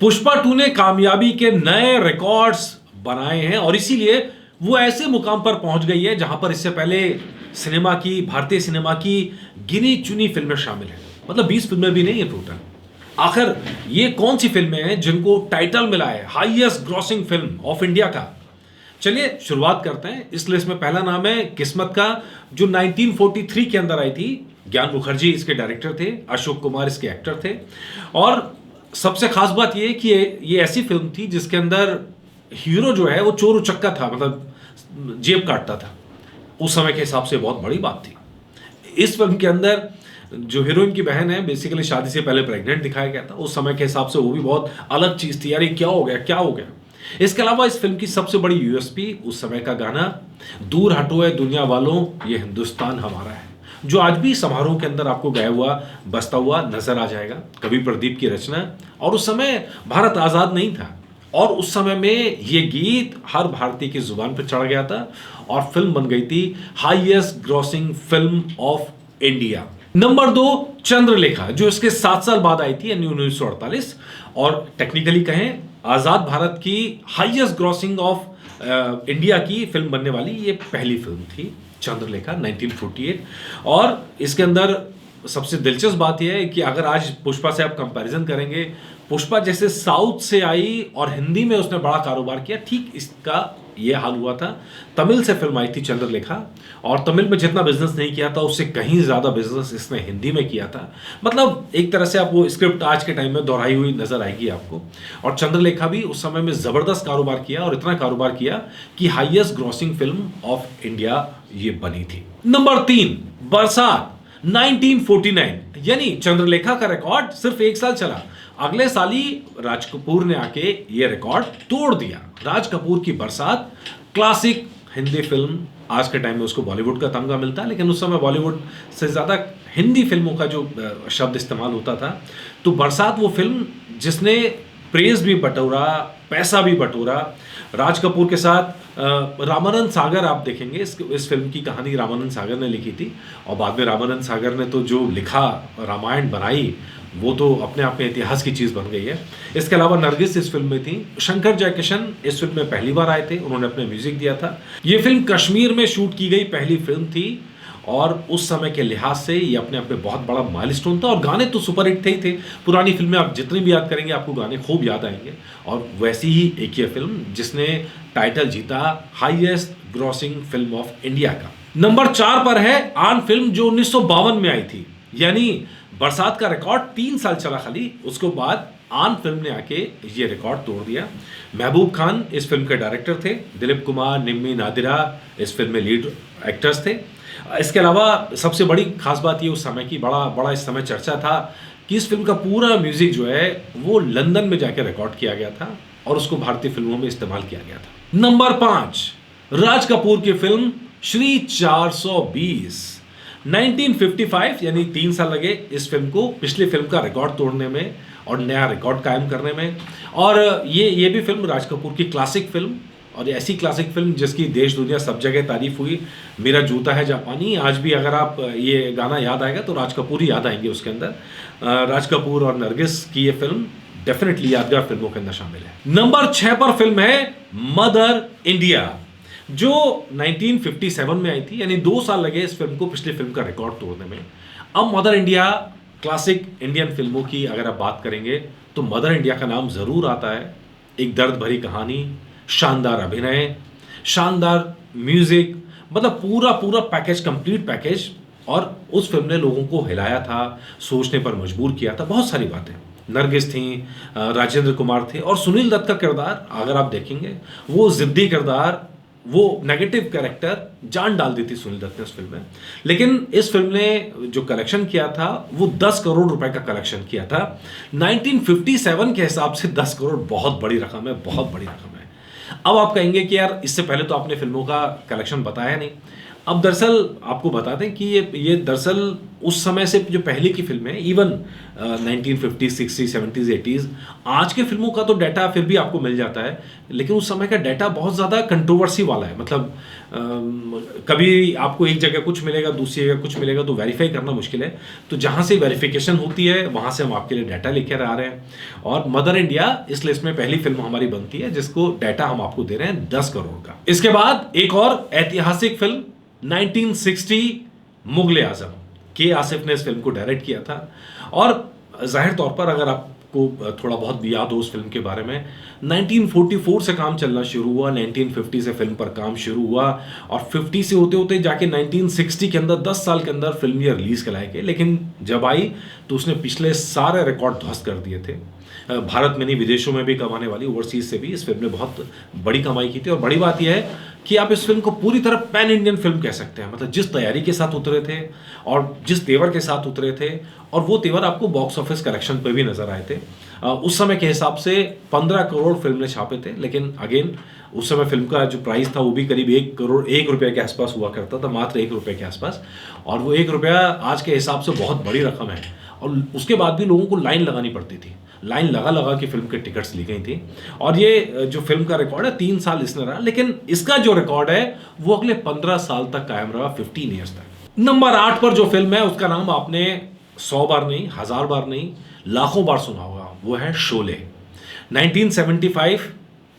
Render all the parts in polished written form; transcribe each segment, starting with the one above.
पुष्पा 2 ने कामयाबी के नए रिकॉर्ड्स बनाए हैं और इसीलिए वो ऐसे मुकाम पर पहुंच गई है जहां पर इससे पहले भारतीय सिनेमा की गिनी चुनी फिल्में शामिल हैं। मतलब 20 फिल्में भी नहीं है टोटल। आखिर ये कौन सी फिल्में हैं जिनको टाइटल मिला है highest grossing film of India का? चलिए शुरुआत करते हैं। इस लिस्ट में पहला नाम है किस्मत का, जो 1943 के अंदर आई थी। ज्ञान मुखर्जी इसके डायरेक्टर थे, अशोक कुमार इसके एक्टर थे। और सबसे खास बात यह कि ये ऐसी फिल्म थी जिसके अंदर हीरो जो है वो चोर उचक्का था, मतलब जेब काटता था। उस समय के हिसाब से बहुत बड़ी बात थी। इस फिल्म के अंदर जो हीरोइन की बहन है बेसिकली शादी से पहले प्रेग्नेंट दिखाया गया था। उस समय के हिसाब से वो भी बहुत अलग चीज थी। यार ये क्या हो गया, क्या हो गया। इसके अलावा इस फिल्म की सबसे बड़ी यूएसपी उस समय का गाना दूर हटो है दुनिया वालों ये हिंदुस्तान हमारा है, जो आज भी समारोह के अंदर आपको गाया हुआ बजता हुआ नजर आ जाएगा। कवि प्रदीप की रचना। और उस समय भारत आजाद नहीं था और उस समय में ये गीत हर भारतीय की जुबान पर चढ़ गया था और फिल्म बन गई थी highest grossing film of India. Number 2 Chandralekha, जो इसके 7 साल बाद आई थी यानी 1948। और टेक्निकली कहें आजाद भारत की हाईएस्ट ग्रॉसिंग ऑफ इंडिया की फिल्म बनने वाली ये पहली फिल्म थी चंद्रलेखा 1948। और इसके अंदर सबसे दिलचस्प बात यह है कि अगर आज पुष्पा से आप कंपैरिजन करेंगे, पुष्पा जैसे साउथ से आई और हिंदी में उसने बड़ा कारोबार किया, ठीक इसका यह हाल हुआ था। तमिल से फिल्म आई थी चंद्रलेखा और तमिल में जितना बिजनेस नहीं किया था उससे कहीं ज्यादा बिजनेस इसने हिंदी में किया था। मतलब एक तरह से आप वो स्क्रिप्ट आज के टाइम में दोहराई हुई नजर आएगी आपको। और चंद्रलेखा भी उस समय में जबरदस्त कारोबार किया और इतना कारोबार किया कि highest grossing film of India ये बनी थी। नंबर 3 बरसात 1949, यानी चंद्रलेखा का रिकॉर्ड सिर्फ 1 साल चला। अगले साल ही राज कपूर ने आके ये रिकॉर्ड तोड़ दिया। राज कपूर की बरसात क्लासिक हिंदी फिल्म। आज के टाइम में उसको बॉलीवुड का तमगा मिलता है, लेकिन उस समय बॉलीवुड से ज्यादा हिंदी फिल्मों का जो शब्द इस्तेमाल होता था। तो बरसात वो फिल्म जिसने प्रेज भी बटोरा, पैसा भी बटोरा। राज कपूर के साथ रामानंद सागर, आप देखेंगे इस फिल्म की कहानी रामानंद सागर ने लिखी थी और बाद में रामानंद सागर ने तो जो लिखा, रामायण बनाई, वो तो अपने आप में इतिहास की चीज बन गई है। इसके अलावा नरगिस इस फिल्म में थी। शंकर जयकिशन इस फिल्म में पहली बार आए थे, उन्होंने अपने म्यूजिक दिया था। ये फिल्म कश्मीर में शूट की गई पहली फिल्म थी और उस समय के लिहाज से ये अपने आप में बहुत बड़ा माइलस्टोन था। और गाने तो सुपरहिट थे ही थे। पुरानी फिल्में आप जितनी भी याद करेंगे आपको गाने खूब याद आएंगे। और वैसी ही एक ये फिल्म जिसने टाइटल जीता highest grossing film of India का। नंबर 4 पर है आन फिल्म, जो 1952 में आई थी। यानी बरसात का रिकॉर्ड 3 साल चला खाली, उसके बाद आन फिल्म ने आके ये रिकॉर्ड तोड़ दिया। महबूब खान इस फिल्म के डायरेक्टर थे। दिलीप कुमार, निम्मी नादिरा इस फिल्म में लीड एक्टर्स थे। इसके अलावा सबसे बड़ी खास बात ये उस समय की बड़ा इस समय चर्चा था कि इस फिल्म का पूरा म्यूजिक जो है वो लंदन में जाकर रिकॉर्ड किया गया था और उसको भारतीय फिल्मों में इस्तेमाल किया गया था। नंबर 5 राज कपूर की फिल्म श्री 420 1955, यानी 3 साल लगे इस फिल्म को पिछली फिल्म का रिकॉर्ड तोड़ने में और नया रिकॉर्ड कायम करने में। और ये भी फिल्म राज कपूर की क्लासिक फिल्म, और ऐसी क्लासिक फिल्म जिसकी देश दुनिया सब जगह तारीफ हुई। मेरा जूता है जापानी, आज भी अगर आप ये गाना याद आएगा तो राज कपूर ही याद आएंगे उसके अंदर। राज कपूर और नरगिस की ये फिल्म डेफिनेटली यादगार फिल्मों के अंदर शामिल है। नंबर 6 पर फिल्म है मदर इंडिया, जो 1957 में आई थी। यानी 2 साल लगे इस फिल्म को पिछली फिल्म का रिकॉर्ड तोड़ने में। अब मदर इंडिया क्लासिक इंडियन फिल्मों की अगर आप बात करेंगे तो मदर इंडिया का नाम जरूर आता है। एक दर्द भरी कहानी, शानदार अभिनय, शानदार म्यूजिक, मतलब पूरा पैकेज, कंप्लीट पैकेज। और उस फिल्म ने लोगों को हिलाया था, सोचने पर मजबूर किया था। बहुत सारी बातें, नरगिस थी, राजेंद्र कुमार थे और सुनील दत्त का किरदार अगर आप देखेंगे वो जिद्दी किरदार, वो नेगेटिव कैरेक्टर जान डाल दी थी सुनील दत्त ने उस फिल्म में। लेकिन इस फिल्म ने जो कलेक्शन किया था वो 10 करोड़ रुपए का कलेक्शन किया था। 1957 के हिसाब से 10 करोड़ बहुत बड़ी रकम है, बहुत बड़ी रकम है। अब आप कहेंगे कि यार इससे पहले तो आपने फिल्मों का कलेक्शन बताया नहीं। अब दरअसल आपको बता दें कि ये दरअसल उस समय से जो पहले की फिल्में हैं, इवन 1950, 60, 70s, 80s, आज के फिल्मों का तो डाटा फिर भी आपको मिल जाता है, लेकिन उस समय का डाटा बहुत ज़्यादा कंट्रोवर्सी वाला है। मतलब कभी आपको एक जगह कुछ मिलेगा, दूसरी जगह कुछ मिलेगा, तो वेरीफाई करना मुश्किल है। तो जहाँ से वेरिफिकेशन होती है वहाँ से हम आपके लिए डाटा लेकर आ रहे हैं, और मदर इंडिया इस लिस्ट में पहली फिल्म हमारी बनती है जिसको डाटा हम आपको दे रहे हैं 10 करोड़ का। इसके बाद एक और ऐतिहासिक फिल्म 1960 मुगले आजम, के आसिफ ने इस फिल्म को डायरेक्ट किया था। और जाहिर तौर पर अगर आपको थोड़ा बहुत भी याद हो उस फिल्म के बारे में, 1944 से काम चलना शुरू हुआ, 1950 से फिल्म पर काम शुरू हुआ, और 50 से होते होते जाके 1960 के अंदर 10 साल के अंदर फिल्म ये रिलीज कराई गई। लेकिन जब आई तो उसने पिछले सारे रिकॉर्ड ध्वस्त कर दिए थे। भारत में नहीं, विदेशों में भी कमाने वाली, ओवरसीज से भी इस फिल्म ने बहुत बड़ी कमाई की थी। और बड़ी बात यह है कि आप इस फिल्म को पूरी तरह पैन इंडियन फिल्म कह सकते हैं। मतलब जिस तैयारी के साथ उतरे थे और जिस तेवर के साथ उतरे थे, और वो तेवर आपको बॉक्स ऑफिस कलेक्शन पे भी नजर आए थे। उस समय के हिसाब से 15 करोड़ फिल्म ने छापे थे, लेकिन अगेन उस समय फिल्म का जो प्राइस था वो भी करीब 1 करोड़ 1 रुपये के आसपास हुआ करता था, मात्र 1 रुपये के आसपास। और वो 1 रुपया आज के हिसाब से बहुत बड़ी रकम है। और उसके बाद भी लोगों को लाइन लगानी पड़ती थी, लाइन लगा लगा के फिल्म के टिकट्स ली गई थी। और ये जो फिल्म का रिकॉर्ड है 3 साल इसने रहा, लेकिन इसका जो रिकॉर्ड है वो अगले 15 साल तक कायम रहा, 15 ईयर्स तक। नंबर 8 पर जो फिल्म है उसका नाम आपने 100 बार नहीं, 1000 बार नहीं, लाखों बार सुना होगा, वो है शोले। 1975,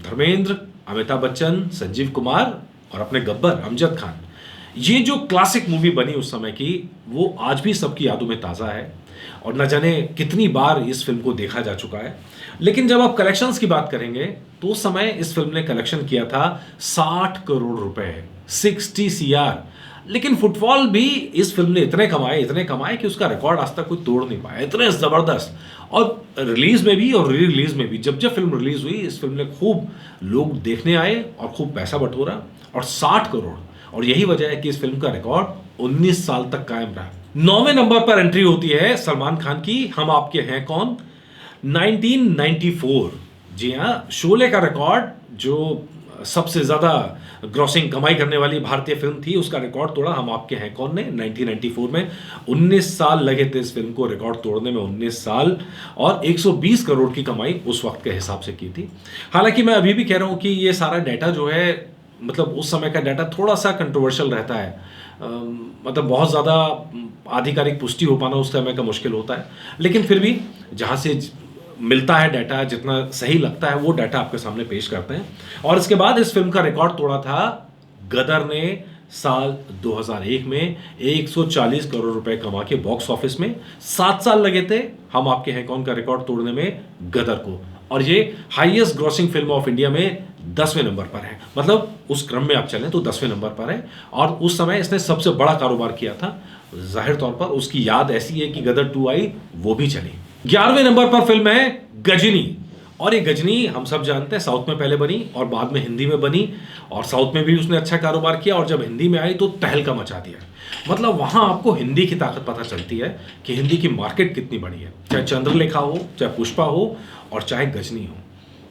धर्मेंद्र, अमिताभ बच्चन, संजीव कुमार और अपने गब्बर अमजद खान, ये जो क्लासिक मूवी बनी उस समय की, वो आज भी सबकी यादों में ताज़ा है। और न जाने कितनी बार इस फिल्म को देखा जा चुका है। लेकिन जब आप कलेक्शंस की बात करेंगे तो उस समय इस फिल्म ने कलेक्शन किया था 60 करोड़ रुपए, 60 CR। लेकिन फुटफॉल भी इस फिल्म ने इतने कमाए कि उसका रिकॉर्ड आज तक कोई तोड़ नहीं पाया, इतने ज़बरदस्त। और रिलीज में भी और री रिलीज में भी, जब जब फिल्म रिलीज हुई इस फिल्म ने खूब लोग देखने आए और खूब पैसा बटोरा, और 60 करोड़। और यही वजह है कि इस फिल्म का रिकॉर्ड 19 साल तक कायम रहा। 9वें नंबर पर एंट्री होती है सलमान खान की, हम आपके हैं कौन, 1994। जी हाँ, शोले का रिकॉर्ड, जो सबसे ज्यादा ग्रॉसिंग कमाई करने वाली भारतीय फिल्म थी, उसका रिकॉर्ड तोड़ा हम आपके हैं कौन ने 1994 में। 19 साल लगे थे इस फिल्म को रिकॉर्ड तोड़ने में, 19 साल, और 120 करोड़ की कमाई उस वक्त के हिसाब से की थी। हालांकि मैं अभी भी कह रहा हूं कि ये सारा डाटा जो है, मतलब उस समय का डाटा थोड़ा सा कंट्रोवर्शियल रहता है। मतलब बहुत ज़्यादा आधिकारिक पुष्टि हो पाना उस समय का मुश्किल होता है। लेकिन फिर भी जहाँ से मिलता है डाटा, जितना सही लगता है वो डाटा आपके सामने पेश करते हैं। और इसके बाद इस फिल्म का रिकॉर्ड तोड़ा था गदर ने साल 2001 में 140 करोड़ रुपए कमा के बॉक्स ऑफिस में। 7 साल लगे थे हम आपके हैं कौन का रिकॉर्ड तोड़ने में गदर को, और ये highest grossing film of India में 10वें नंबर पर है। मतलब उस क्रम में आप चलें तो 10वें नंबर पर है, और उस समय इसने सबसे बड़ा कारोबार किया था। जाहिर तौर पर उसकी याद ऐसी है कि गदर 2 आई, वो भी चली। 11वें नंबर पर फिल्म है गजनी। और ये गजनी हम सब जानते हैं साउथ में पहले बनी और बाद में हिंदी में बनी, और साउथ में भी उसने अच्छा कारोबार किया, और जब हिंदी में आई तो तहलका मचा दिया। मतलब वहां आपको हिंदी की ताकत पता चलती है कि हिंदी की मार्केट कितनी बड़ी है, चाहे चंद्रलेखा हो, चाहे पुष्पा हो, और चाहे गजनी हो।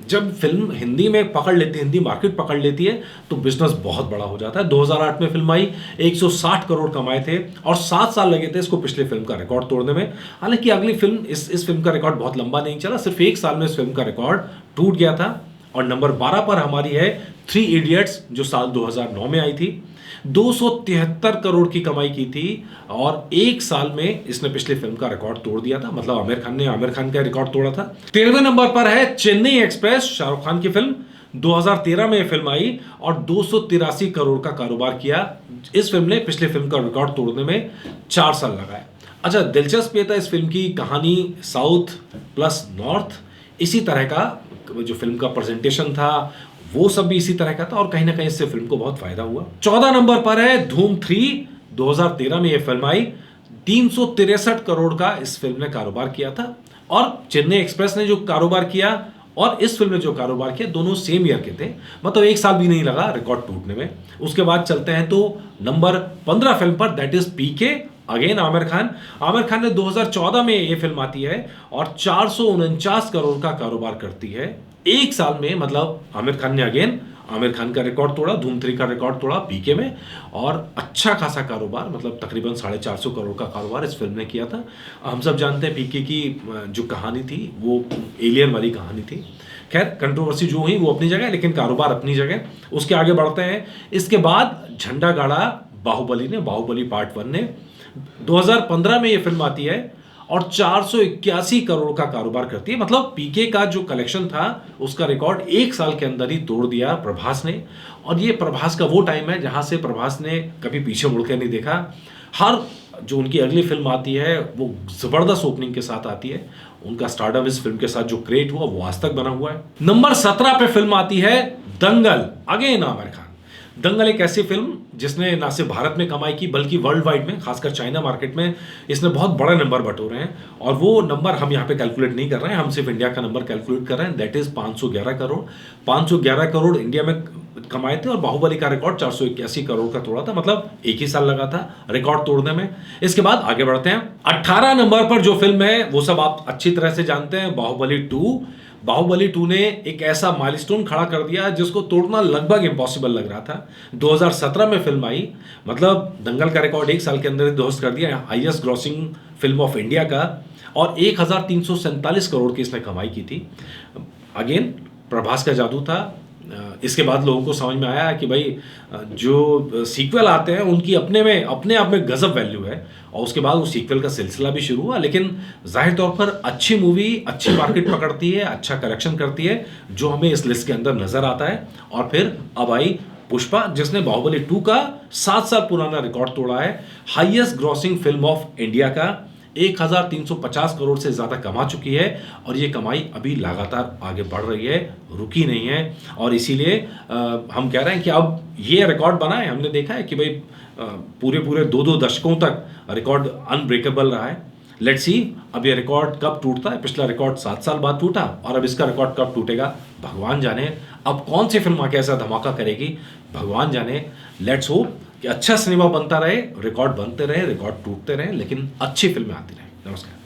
जब फिल्म हिंदी में पकड़ लेती है, हिंदी मार्केट पकड़ लेती है, तो बिजनेस बहुत बड़ा हो जाता है। 2008 में फिल्म आई, 160 करोड़ कमाए थे, और 7 साल लगे थे इसको पिछले फिल्म का रिकॉर्ड तोड़ने में। हालांकि अगली फिल्म इस फिल्म का रिकॉर्ड बहुत लंबा नहीं चला, सिर्फ 1 साल में इस फिल्म का रिकॉर्ड टूट गया था। और नंबर 12 पर हमारी है 3 इडियट्स, जो साल 2009 में आई थी। 273 करोड़ की कमाई की थी, और 1 साल में इसने पिछले फिल्म का रिकॉर्ड तोड़ दिया था। मतलब आमिर खान ने आमिर खान का रिकॉर्ड तोड़ा था। 13वें नंबर पर है चेन्नई एक्सप्रेस, शाहरुख खान की फिल्म। 2013 में यह फिल्म आई और 283 करोड़ का कारोबार किया। इस फिल्म ने पिछले फिल्म का रिकॉर्ड तोड़ने में 4 साल लगाए। अच्छा, दिलचस्प ये था इस फिल्म की कहानी, साउथ प्लस नॉर्थ, इसी तरह का जो फिल्म का प्रेजेंटेशन था वो सब भी इसी तरह का था, और कहीं ना कहीं इससे फिल्म को बहुत फायदा हुआ। 14 नंबर पर है धूम 3। 2013 में यह फिल्म आई, 363 करोड़ का इस फिल्म ने कारोबार किया था। और चेन्नई एक्सप्रेस ने जो कारोबार किया और इस फिल्म ने जो कारोबार किया, दोनों सेम ईयर के थे। मतलब 1 साल भी नहीं लगा रिकॉर्ड टूटने में। उसके बाद चलते हैं तो नंबर 15 फिल्म पर, that is PK again Aamir Khan ने 2014 में ये फिल्म आती है और 449 करोड़ का कारोबार करती है एक साल में। मतलब आमिर खान का रिकॉर्ड तोड़ा, धूम 3 का रिकॉर्ड तोड़ा पीके में, और अच्छा खासा कारोबार, मतलब तकरीबन 450 करोड़ का कारोबार इस फिल्म ने किया था। हम सब जानते हैं पीके की जो कहानी थी वो एलियन वाली कहानी थी। खैर, कंट्रोवर्सी जो हुई वो अपनी जगह, लेकिन कारोबार अपनी जगह। उसके आगे बढ़ते हैं। इसके बाद झंडा गाड़ा बाहुबली पार्ट 1 ने। 2015 में ये फिल्म आती है और 481 करोड़ का कारोबार करती है। मतलब पीके का जो कलेक्शन था उसका रिकॉर्ड एक साल के अंदर ही तोड़ दिया प्रभास ने। और ये प्रभास का वो टाइम है जहां से प्रभास ने कभी पीछे मुड़ के नहीं देखा। हर जो उनकी अगली फिल्म आती है वो जबरदस्त ओपनिंग के साथ आती है। उनका स्टारडम इस फिल्म के साथ जो क्रिएट हुआ वो आज तक बना हुआ है। नंबर 17 पे फिल्म आती है दंगल, अगेन आमिर खान। दंगल एक ऐसी फिल्म जिसने ना सिर्फ भारत में कमाई की बल्कि वर्ल्ड वाइड में, खासकर चाइना मार्केट में इसने बहुत बड़ा नंबर बटोरे हैं। और वो नंबर हम यहाँ पे कैलकुलेट नहीं कर रहे हैं, हम सिर्फ इंडिया का नंबर कैलकुलेट कर रहे हैं। That is 511 crore. 511 crore India में कमाए थे और बाहुबली का रिकॉर्ड 481 करोड़ का तोड़ा था। मतलब एक ही साल लगा था रिकॉर्ड तोड़ने में। इसके बाद आगे बढ़ते हैं। 18 नंबर पर जो फिल्म है वो सब आप अच्छी तरह से जानते हैं, बाहुबली 2। बाहुबली 2 ने एक ऐसा माइलस्टोन खड़ा कर दिया जिसको तोड़ना लगभग इम्पॉसिबल लग रहा था। 2017 में फिल्म आई, मतलब दंगल का रिकॉर्ड एक साल के अंदर ही ध्वस्त कर दिया, highest grossing film of India का, और 1347 करोड़ की इसने कमाई की थी। अगेन प्रभास का जादू था। इसके बाद लोगों को समझ में आया कि भाई जो सीक्वल आते हैं उनकी अपने आप में गजब वैल्यू है, और उसके बाद वो सीक्वल का सिलसिला भी शुरू हुआ। लेकिन जाहिर तौर पर अच्छी मूवी अच्छी मार्केट पकड़ती है, अच्छा कलेक्शन करती है, जो हमें इस लिस्ट के अंदर नजर आता है। और फिर अब आई पुष्पा, जिसने बाहुबली 2 का 7 साल पुराना रिकॉर्ड तोड़ा है, highest grossing film of India का। 1350 करोड़ से ज़्यादा कमा चुकी है और ये कमाई अभी लगातार आगे बढ़ रही है, रुकी नहीं है। और इसीलिए हम कह रहे हैं कि अब ये रिकॉर्ड बना है। हमने देखा है कि भाई पूरे 2 दशकों तक रिकॉर्ड अनब्रेकेबल रहा है। लेट्स सी अब ये रिकॉर्ड कब टूटता है। पिछला रिकॉर्ड 7 साल बाद टूटा और अब इसका रिकॉर्ड कब टूटेगा भगवान जाने। अब कौन सी फिल्म आके ऐसा धमाका करेगी भगवान जाने। लेट्स होप कि अच्छा सिनेमा बनता रहे, रिकॉर्ड बनते रहे, रिकॉर्ड टूटते रहे, लेकिन अच्छी फिल्में आती रहे। नमस्कार।